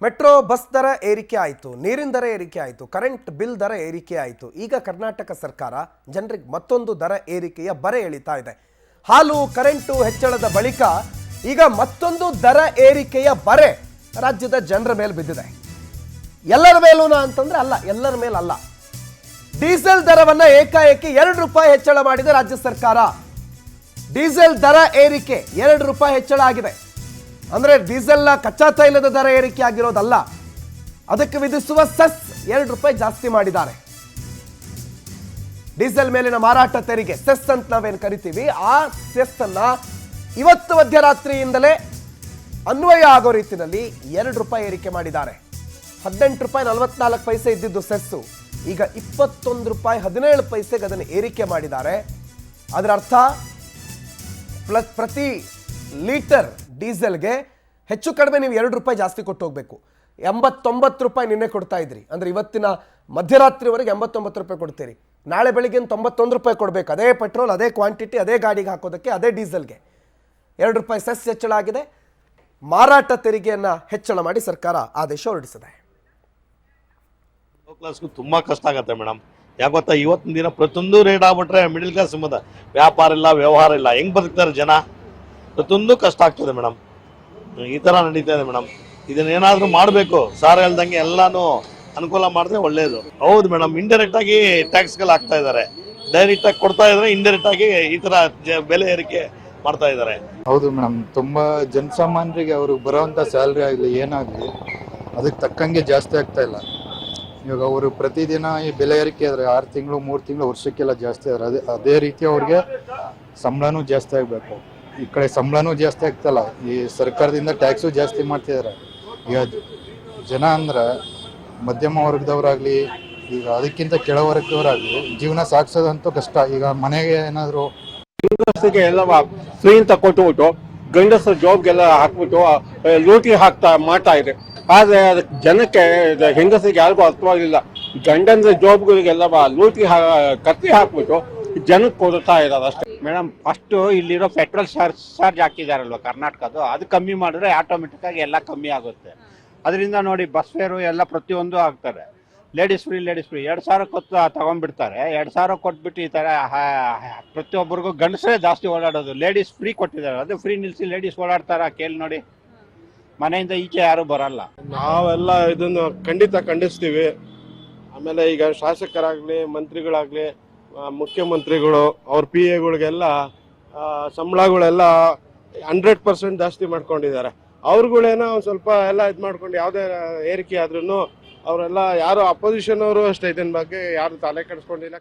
Metro bus ದರ ಏರಿಕೆ ಆಯಿತು, ನೀರಿನ ದರ ಏರಿಕೆ ಆಯಿತು, ಕರೆಂಟ್ ಬಿಲ್ ದರ ಏರಿಕೆ ಆಯಿತು. ಈಗ ಕರ್ನಾಟಕ ಸರ್ಕಾರ ಜನರಿಗೆ ಮತ್ತೊಂದು ದರ ಏರಿಕೆಯ ಬರೆ ಎಳಿತಾ ಇದೆ. ಹಾಲು ಕರೆಂಟು ಹೆಚ್ಚಳದ ಬಳಿಕ ಈಗ ಮತ್ತೊಂದು ದರ ಏರಿಕೆಯ ಬರೆ ರಾಜ್ಯದ ಜನರ ಮೇಲೆ ಬಿದ್ದಿದೆ. ಎಲ್ಲರ ಮೇಲೂನಾ ಅಂತಂದ್ರೆ ಅಲ್ಲ, ಎಲ್ಲರ ಮೇಲಲ್ಲ. ಡೀಸೆಲ್ ದರವನ್ನ ಏಕಾಏಕಿ 2 ರೂಪಾಯಿ ಹೆಚ್ಚಳ ಮಾಡಿದೆ ರಾಜ್ಯ ಸರ್ಕಾರ. ಡೀಸೆಲ್ ದರ ಏರಿಕೆ 2 ರೂಪಾಯಿ ಹೆಚ್ಚಳ ಆಗಿದೆ. ಅಂದ್ರೆ ಡೀಸೆಲ್ನ ಕಚ್ಚಾ ತೈಲದ ದರ ಏರಿಕೆ ಆಗಿರೋದಲ್ಲ, ಅದಕ್ಕೆ ವಿಧಿಸುವ ಸೆಸ್ 2 ರೂಪಾಯಿ ಜಾಸ್ತಿ ಮಾಡಿದ್ದಾರೆ. ಡೀಸೆಲ್ ಮೇಲಿನ ಮಾರಾಟ ತೆರಿಗೆ ಸೆಸ್ ಅಂತ ನಾವೇನು ಕರಿತೀವಿ, ಆ ಸೆಸ್ ಅನ್ನ ಇವತ್ತು ಮಧ್ಯರಾತ್ರಿಯಿಂದಲೇ ಅನ್ವಯ ಆಗೋ ರೀತಿಯಲ್ಲಿ 2 ರೂಪಾಯಿ ಏರಿಕೆ ಮಾಡಿದ್ದಾರೆ. 18 ರೂಪಾಯಿ 44 ಪೈಸೆ ಇದ್ದಿದ್ದು ಸೆಸ್ಸು ಈಗ 21 ರೂಪಾಯಿ 17 ಪೈಸೆಗೆ ಅದನ್ನು ಏರಿಕೆ ಮಾಡಿದ್ದಾರೆ. ಅದರ ಅರ್ಥ ಪ್ರತಿ ಲೀಟರ್ ಡೀಸೆಲ್ಗೆ ಹೆಚ್ಚು ಕಡಿಮೆ ನೀವು 2 ರೂಪಾಯಿ ಜಾಸ್ತಿ ಕೊಟ್ಟು ಹೋಗಬೇಕು. 89 ರೂಪಾಯಿ ನಿನ್ನೆ ಕೊಡ್ತಾ ಇದ್ರಿ, ಅಂದ್ರೆ ಇವತ್ತಿನ ಮಧ್ಯರಾತ್ರಿವರೆಗೆ 89 ರೂಪಾಯಿ ಕೊಡ್ತೀರಿ. ನಾಳೆ ಬೆಳಿಗ್ಗೆ 91 ರೂಪಾಯಿ ಕೊಡಬೇಕು. ಅದೇ ಪೆಟ್ರೋಲ್, ಅದೇ ಕ್ವಾಂಟಿಟಿ, ಅದೇ ಗಾಡಿಗೆ ಹಾಕೋದಕ್ಕೆ, ಅದೇ ಡೀಸೆಲ್ಗೆ 2 ರೂಪಾಯಿ ಸೆಸ್ ಹೆಚ್ಚಳ ಆಗಿದೆ. ಮಾರಾಟ ತೆರಿಗೆಯನ್ನು ಹೆಚ್ಚಳ ಮಾಡಿ ಸರ್ಕಾರ ಆದೇಶ ಹೊರಡಿಸಿದೆ. ಕ್ಲಾಸ್ಗೂ ತುಂಬಾ ಕಷ್ಟ ಆಗುತ್ತೆ ಮೇಡಮ್. ಯಾಕೆ ಗೊತ್ತಾ, ಇವತ್ತಿನ ದಿನ ಪ್ರತಿಯೊಂದು ರೇಟ್ ಆಗ್ಬಿಟ್ರೆ ಮಿಡಿಲ್ ಕ್ಲಾಸ್ ಸಂಬಂಧ ವ್ಯಾಪಾರ ಇಲ್ಲ, ವ್ಯವಹಾರ ಇಲ್ಲ, ಹೆಂಗ್ ಬದುಕ್ತಾರೆ ಜನ? ಪ್ರತಿಯೊಂದು ಕಷ್ಟ ಆಗ್ತದೆ ಮೇಡಮ್. ಈ ತರ ನಡೀತಾ ಇದೆ ಮೇಡಮ್. ಇದನ್ನೇನಾದ್ರೂ ಮಾಡಬೇಕು. ಸಾರ್ ಹೇಳ್ದಂಗೆ ಎಲ್ಲಾನು ಅನುಕೂಲ ಮಾಡಿದ್ರೆ ಒಳ್ಳೇದು. ಹೌದು ಮೇಡಮ್, ಇಂಡೈರೆಕ್ಟ್ ಆಗಿ ಟ್ಯಾಕ್ಸ್ಗಳು ಹಾಕ್ತಾ ಇದ್ದಾರೆ. ಡೈರೆಕ್ಟ್ ಆಗಿ ಕೊಡ್ತಾ ಇದ್ರೆ ಇಂಡೈರೆಕ್ಟ್ ಆಗಿ ಈ ತರ ಬೆಲೆ ಏರಿಕೆ ಮಾಡ್ತಾ ಇದ್ದಾರೆ. ಹೌದು ಮೇಡಮ್, ತುಂಬಾ ಜನಸಾಮಾನ್ಯರಿಗೆ ಅವ್ರಿಗೆ ಬರೋವಂಥ ಸ್ಯಾಲ್ರಿ ಆಗಲಿ ಏನಾಗಲಿ ಅದಕ್ಕೆ ತಕ್ಕಂಗೆ ಜಾಸ್ತಿ ಆಗ್ತಾ ಇಲ್ಲ. ಇವಾಗ ಅವರು ಪ್ರತಿದಿನ ಈ ಬೆಲೆ ಏರಿಕೆ ಆದರೆ 6 ತಿಂಗಳು 3 ತಿಂಗಳು ವರ್ಷಕ್ಕೆಲ್ಲ ಜಾಸ್ತಿ ಆದರೆ ಅದೇ ರೀತಿ ಅವ್ರಿಗೆ ಸಂಬಳನೂ ಜಾಸ್ತಿ ಆಗಬೇಕು. ಈ ಕಡೆ ಸಂಬಳನೂ ಜಾಸ್ತಿ ಆಗ್ತಲ್ಲ, ಈ ಸರ್ಕಾರದಿಂದ ಟ್ಯಾಕ್ಸು ಜಾಸ್ತಿ ಮಾಡ್ತಿದ್ದಾರೆ. ಈಗ ಜನ ಅಂದ್ರೆ ಮಧ್ಯಮ ವರ್ಗದವರಾಗಲಿ, ಈಗ ಅದಕ್ಕಿಂತ ಕೆಳವರ್ಗದವರಾಗಲಿ ಜೀವನ ಸಾಗಿಸೋದಂತೂ ಕಷ್ಟ. ಈಗ ಮನೆಗೆ ಏನಾದರೂ ಹೆಂಗಸಿಗೆ ಎಲ್ಲ ಫ್ರೀ ಅಂತ ಕೊಟ್ಟುಬಿಟ್ಟು ಗಂಡಸರ ಜಾಬ್ಗೆಲ್ಲ ಹಾಕ್ಬಿಟ್ಟು ಲೂಟಿ ಮಾಡ್ತಾ ಇದೆ. ಆದ್ರೆ ಅದಕ್ಕೆ ಜನಕ್ಕೆ ಹೆಂಗಸಿಗೆ ಯಾರಿಗೂ ಅರ್ಥವಾಗಿಲ್ಲ. ಗಂಡಂದ್ರ ಜಾಬ್ಗಳಿಗೆಲ್ಲ ಲೂಟಿ ಕತ್ತಿ ಹಾಕ್ಬಿಟ್ಟು ಜನಕ್ಕೆ ಕೊಡ್ತಾ ಇದ್ದಾರೆ ಅಷ್ಟೇ. ಮೇಡಮ್, ಫಸ್ಟು ಇಲ್ಲಿರೋ ಪೆಟ್ರೋಲ್ ಚಾರ್ಜ್ ಹಾಕಿದಾರಲ್ವ ಕರ್ನಾಟಕದ್ದು, ಅದು ಕಮ್ಮಿ ಮಾಡಿದ್ರೆ ಆಟೋಮೆಟಿಕ್ ಆಗಿ ಎಲ್ಲ ಕಮ್ಮಿ ಆಗುತ್ತೆ. ಅದರಿಂದ ನೋಡಿ ಬಸ್ ಫೇರು ಎಲ್ಲ ಪ್ರತಿಯೊಂದು ಆಗ್ತಾರೆ. ಲೇಡೀಸ್ ಫ್ರೀ 2,000 ಕೊಟ್ಟು ತಗೊಂಡ್ಬಿಡ್ತಾರೆ. 2,000 ಕೊಟ್ಬಿಟ್ಟು ಈ ಥರ ಪ್ರತಿಯೊಬ್ಬರಿಗೂ ಗಂಡಸರೇ ಜಾಸ್ತಿ ಓಡಾಡೋದು. ಲೇಡೀಸ್ ಫ್ರೀ ಕೊಟ್ಟಿದ್ದಾರೆ, ಅದು ಫ್ರೀ ನಿಲ್ಲಿಸಿ ಲೇಡೀಸ್ ಓಡಾಡ್ತಾರ ಕೇಳಿ ನೋಡಿ. ಮನೆಯಿಂದ ಈಚೆ ಯಾರು ಬರಲ್ಲ. ನಾವೆಲ್ಲ ಇದನ್ನು ಖಂಡಿತ ಖಂಡಿಸ್ತೀವಿ. ಆಮೇಲೆ ಈಗ ಶಾಸಕರಾಗಲಿ, ಮಂತ್ರಿಗಳಾಗಲಿ, ಮುಖ್ಯಮಂತ್ರಿಗಳು ಅವ್ರ PAಗಳಿಗೆಲ್ಲ ಸಂಬಳಗಳೆಲ್ಲ 100% ಜಾಸ್ತಿ ಮಾಡ್ಕೊಂಡಿದ್ದಾರೆ. ಅವ್ರುಗಳೇನೋ ಒಂದು ಸ್ವಲ್ಪ ಎಲ್ಲ ಇದು ಮಾಡ್ಕೊಂಡು ಯಾವುದೇ ಏರಿಕೆ ಆದ್ರೂ ಅವರೆಲ್ಲ ಯಾರು ಅಪೋಸಿಷನ್ ಅವರು ಅಷ್ಟೇ ಇದನ್ನ ಬಗ್ಗೆ ಯಾರು ತಲೆ ಕೆಡಿಸ್ಕೊಂಡಿಲ್ಲ.